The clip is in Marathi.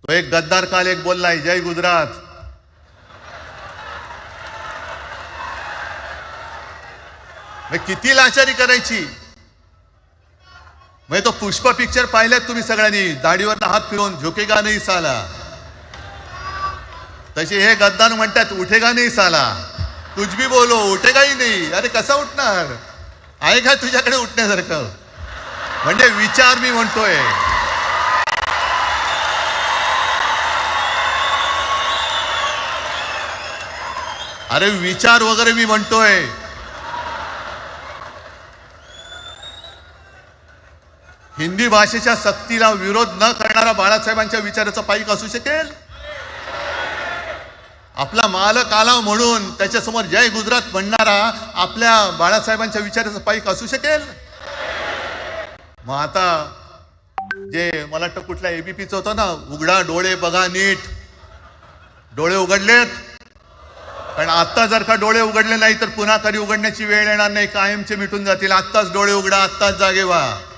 तो एक गद्दार काल एक बोललाय, जय गुजरात. किती लाचारी करायची. म्हणजे तो पुष्प पिक्चर पाहिल्यात तुम्ही सगळ्यांनी, दाढीवर हात फिरवून, झुकेगा नाही साला. तसे हे गद्दार म्हणतात उठेगा नाही साला, कुछ भी बोलो उठेगाही नाही. अरे कसा उठणार, आहे का तुझ्याकडे उठण्यासारखं? म्हणजे विचार मी म्हणतोय. अरे विचार वगैरे मी म्हणतोय. हिंदी भाषेच्या सक्तीला विरोध न करणारा बाळासाहेबांच्या विचाराचा पाईक असू शकेल? आपला मालक आला म्हणून त्याच्यासमोर जय गुजरात म्हणणारा आपल्या बाळासाहेबांच्या विचाराचा पाईक असू शकेल? मग आता जे मला वाटतं कुठल्या एबीपीचं होतं ना, उघडा डोळे बघा नीट. डोळे उघडलेत, पण आता जर का डोळे उघडले नाही तर पुन्हा कधी उघडण्याची वेळ येणार नाही, कायमचे मिटून जातील. आत्ताच डोळे उघडा, आत्ताच जागे व्हा.